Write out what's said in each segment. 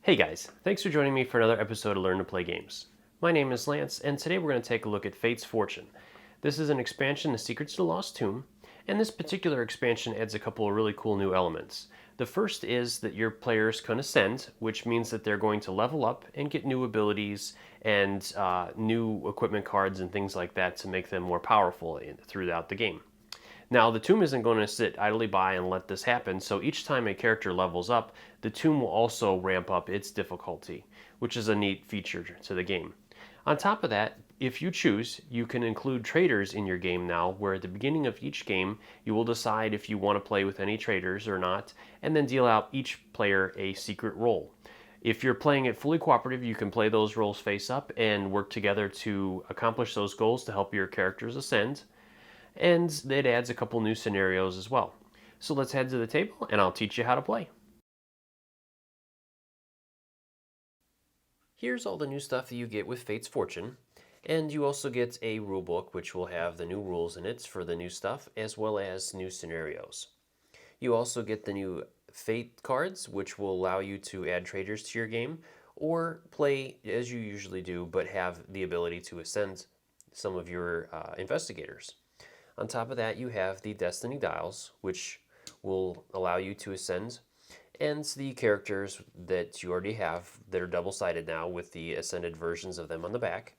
Hey guys, thanks for joining me for another episode of Learn to Play Games. My name is Lance, and today we're going to take a look at Fate's Fortune. This is an expansion to Secrets of the Lost Tomb, and this particular expansion adds a couple of really cool new elements. The first is that your players can ascend, which means that they're going to level up and get new abilities and new equipment cards and things like that to make them more powerful throughout the game. Now, the tomb isn't going to sit idly by and let this happen, so each time a character levels up, the tomb will also ramp up its difficulty, which is a neat feature to the game. On top of that, if you choose, you can include traitors in your game now, where at the beginning of each game, you will decide if you want to play with any traitors or not, and then deal out each player a secret role. If you're playing it fully cooperative, you can play those roles face up and work together to accomplish those goals to help your characters ascend, and it adds a couple new scenarios as well. So let's head to the table and I'll teach you how to play. Here's all the new stuff that you get with Fate's Fortune, and you also get a rulebook which will have the new rules in it for the new stuff as well as new scenarios. You also get the new Fate cards, which will allow you to add traitors to your game or play as you usually do but have the ability to ascend some of your investigators. On top of that, you have the Destiny Dials, which will allow you to ascend, and the characters that you already have that are double-sided now with the ascended versions of them on the back,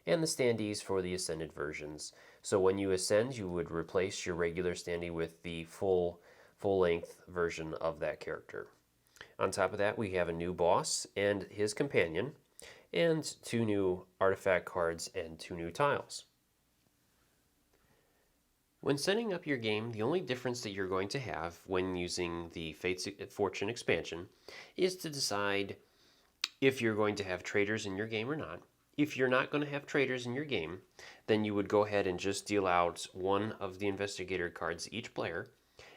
and the standees for the ascended versions. So when you ascend, you would replace your regular standee with the full-length version of that character. On top of that, we have a new boss and his companion, and 2 new artifact cards and 2 new tiles. When setting up your game, the only difference that you're going to have when using the Fate's Fortune expansion is to decide if you're going to have traitors in your game or not. If you're not going to have traitors in your game, then you would go ahead and just deal out 1 of the investigator cards to each player,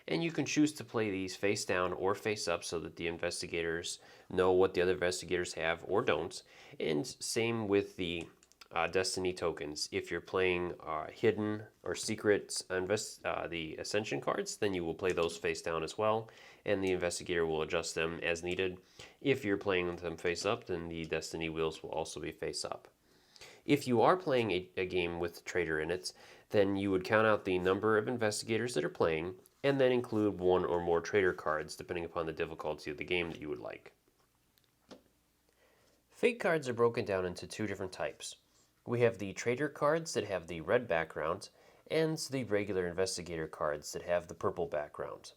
and you can choose to play these face down or face up so that the investigators know what the other investigators have or don't. And same with the Destiny tokens. If you're playing hidden or secret the Ascension cards, then you will play those face down as well, and the investigator will adjust them as needed. If you're playing them face up, then the Destiny wheels will also be face up. If you are playing a game with traitor in it, then you would count out the number of investigators that are playing, and then include 1 or more traitor cards depending upon the difficulty of the game that you would like. Fate cards are broken down into 2 different types. We have the traitor cards that have the red background, and the regular investigator cards that have the purple background.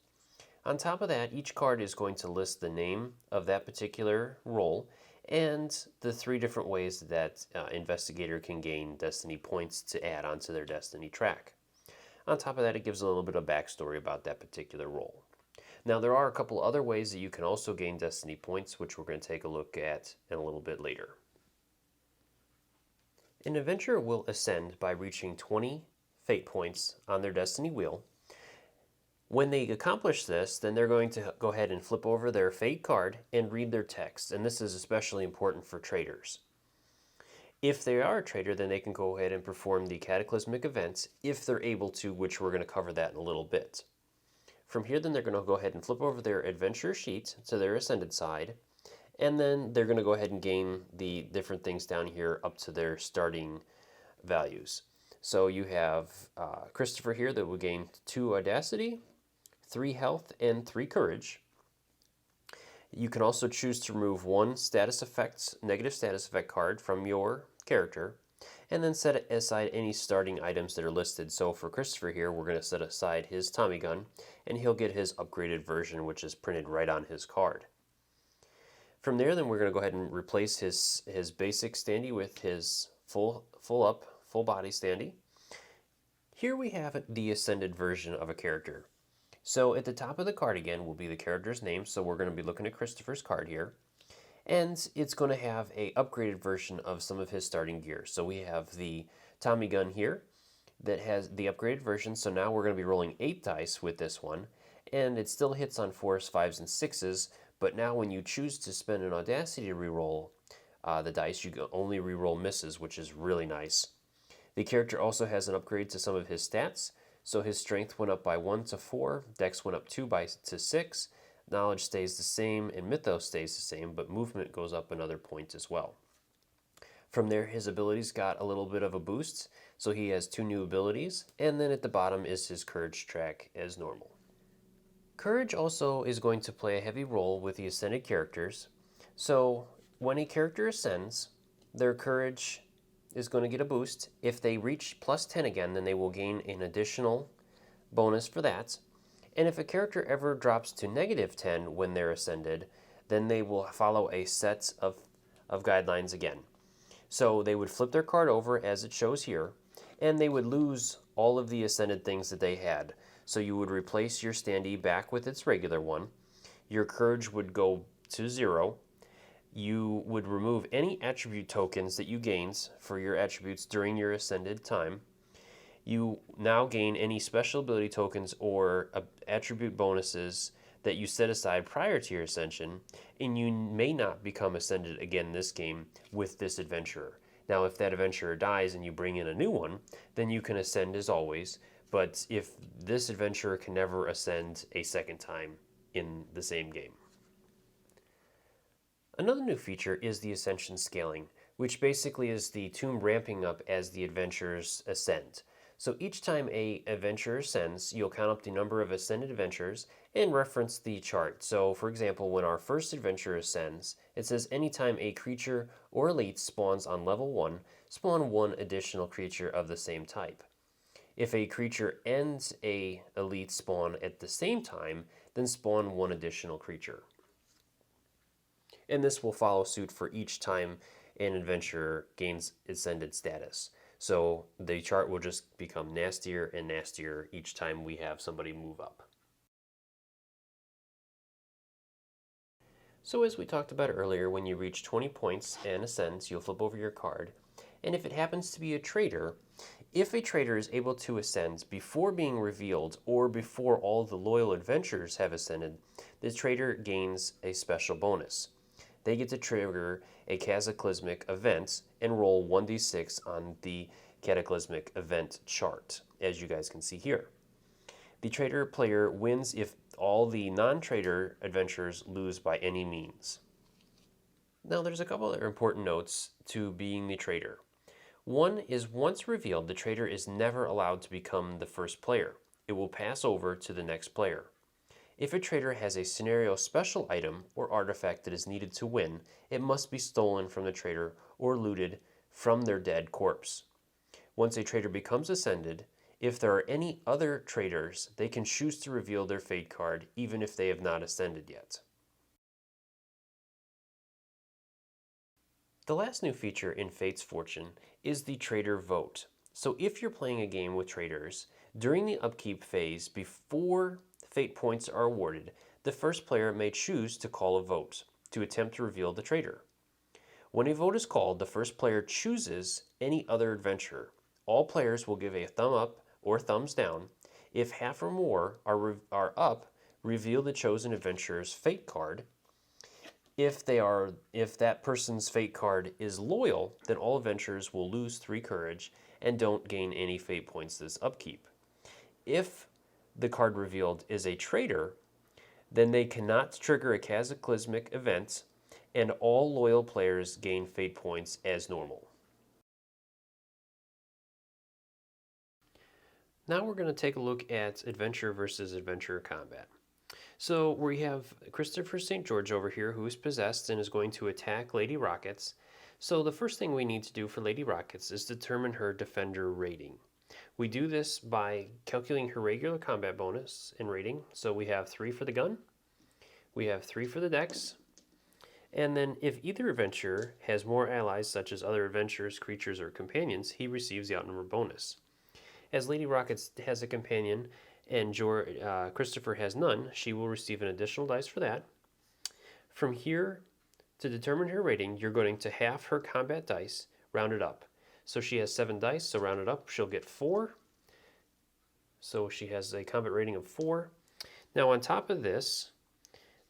On top of that, each card is going to list the name of that particular role and the 3 different ways that investigator can gain Destiny points to add onto their Destiny track. On top of that, it gives a little bit of backstory about that particular role. Now, there are a couple other ways that you can also gain Destiny points, which we're going to take a look at in a little bit later. An adventurer will ascend by reaching 20 fate points on their Destiny wheel. When they accomplish this, then they're going to go ahead and flip over their fate card and read their text, and this is especially important for traitors. If they are a traitor, then they can go ahead and perform the cataclysmic events if they're able to, which we're going to cover that in a little bit. From here, then they're going to go ahead and flip over their adventure sheet to their ascended side, and then they're going to go ahead and gain the different things down here up to their starting values. So you have Christopher here that will gain 2 audacity, 3 health, and 3 courage. You can also choose to remove 1 negative status effect card from your character, and then set aside any starting items that are listed. So for Christopher here, we're going to set aside his Tommy gun, and he'll get his upgraded version, which is printed right on his card. From there, then we're going to go ahead and replace his basic standee with his full body standee. Here we have the ascended version of a character. So at the top of the card again will be the character's name, so we're going to be looking at Christopher's card here. And it's going to have a upgraded version of some of his starting gear. So we have the Tommy gun here that has the upgraded version, so now we're going to be rolling 8 dice with this one, and it still hits on 4s, 5s, and 6s, but now when you choose to spend an audacity to reroll the dice, you can only reroll misses, which is really nice. The character also has an upgrade to some of his stats, so his strength went up by 1 to 4, dex went up 2 to 6, knowledge stays the same and mythos stays the same, but movement goes up another point as well. From there, his abilities got a little bit of a boost, so he has 2 new abilities, and then at the bottom is his courage track as normal. Courage also is going to play a heavy role with the ascended characters, so when a character ascends, their courage is going to get a boost. If they reach plus 10 again, then they will gain an additional bonus for that. And if a character ever drops to negative 10 when they're ascended, then they will follow a set of guidelines again. So they would flip their card over as it shows here, and they would lose all of the ascended things that they had. So you would replace your standee back with its regular one. Your courage would go to 0. You would remove any attribute tokens that you gained for your attributes during your ascended time. You now gain any special ability tokens or attribute bonuses that you set aside prior to your ascension, and you may not become ascended again this game with this adventurer. Now, if that adventurer dies and you bring in a new one, then you can ascend as always, but if this adventurer can never ascend a second time in the same game. Another new feature is the ascension scaling, which basically is the tomb ramping up as the adventurers ascend. So each time a adventurer ascends, you'll count up the number of ascended adventurers and reference the chart. So for example, when our first adventurer ascends, it says anytime a creature or elite spawns on level 1, spawn 1 additional creature of the same type. If a creature ends a elite spawn at the same time, then spawn 1 additional creature. And this will follow suit for each time an adventurer gains ascended status. So the chart will just become nastier and nastier each time we have somebody move up. So as we talked about earlier, when you reach 20 points and ascends, you'll flip over your card. And if it happens to be a traitor, if a traitor is able to ascend before being revealed or before all the loyal adventurers have ascended, the traitor gains a special bonus. They get to trigger a cataclysmic event and roll 1d6 on the cataclysmic event chart, as you guys can see here. The traitor player wins if all the non-traitor adventurers lose by any means. Now there's a couple other important notes to being the traitor. One is once revealed, the traitor is never allowed to become the first player. It will pass over to the next player. If a traitor has a scenario special item or artifact that is needed to win, it must be stolen from the traitor or looted from their dead corpse. Once a traitor becomes ascended, if there are any other traitors, they can choose to reveal their fate card even if they have not ascended yet. The last new feature in Fate's Fortune is the traitor vote. So if you're playing a game with traitors, during the upkeep phase before fate points are awarded, the first player may choose to call a vote to attempt to reveal the traitor. When a vote is called, the first player chooses any other adventurer. All players will give a thumb up or thumbs down. If half or more are up, reveal the chosen adventurer's fate card. If that person's fate card is loyal, then all adventurers will lose 3 courage and don't gain any fate points this upkeep. If the card revealed is a traitor, then they cannot trigger a cataclysmic event, and all loyal players gain fate points as normal. Now we're going to take a look at adventure versus adventure combat. So we have Christopher St. George over here, who is possessed and is going to attack Lady Rockets. So the first thing we need to do for Lady Rockets is determine her defender rating. We do this by calculating her regular combat bonus and rating. So we have 3 for the gun, we have 3 for the dex, and then if either adventurer has more allies such as other adventurers, creatures, or companions, he receives the outnumber bonus. As Lady Rockets has a companion and Christopher has none, she will receive an additional dice for that. From here, to determine her rating, you're going to half her combat dice, round it up. So she has 7 dice, so round it up, she'll get 4. So she has a combat rating of 4. Now on top of this,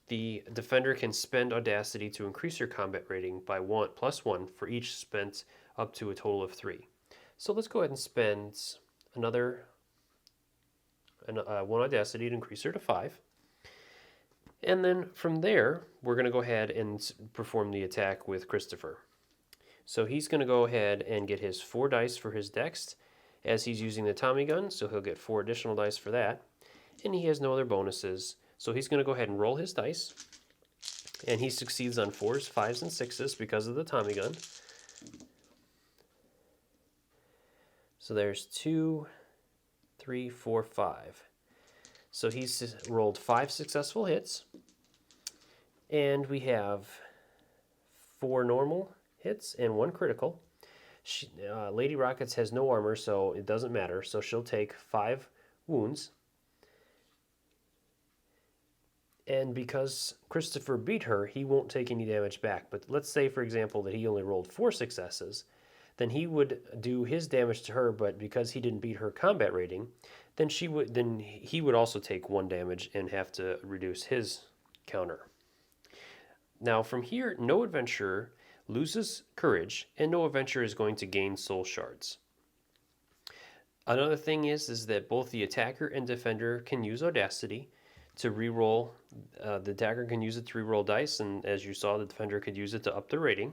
the defender can spend Audacity to increase her combat rating by +1 for each spent up to a total of 3. So let's go ahead and spend another 1 Audacity to increase her to 5. And then from there, we're going to go ahead and perform the attack with Christopher. So he's going to go ahead and get his 4 dice for his dex as he's using the Tommy gun, so he'll get 4 additional dice for that. And he has no other bonuses, so he's going to go ahead and roll his dice. And he succeeds on 4s, 5s, and 6s because of the Tommy gun. So there's 2, 3, 4, 5. So he's rolled 5 successful hits. And we have 4 normal hits and 1 critical. Lady Rockets has no armor, so it doesn't matter. So she'll take 5 wounds. And because Christopher beat her, he won't take any damage back. But let's say, for example, that he only rolled 4 successes. Then he would do his damage to her, but because he didn't beat her combat rating, then he would also take 1 damage and have to reduce his counter. Now from here, no adventurer loses courage, and no adventurer is going to gain soul shards. Another thing is that both the attacker and defender can use audacity to reroll. The attacker can use it to reroll dice, and as you saw, the defender could use it to up their rating.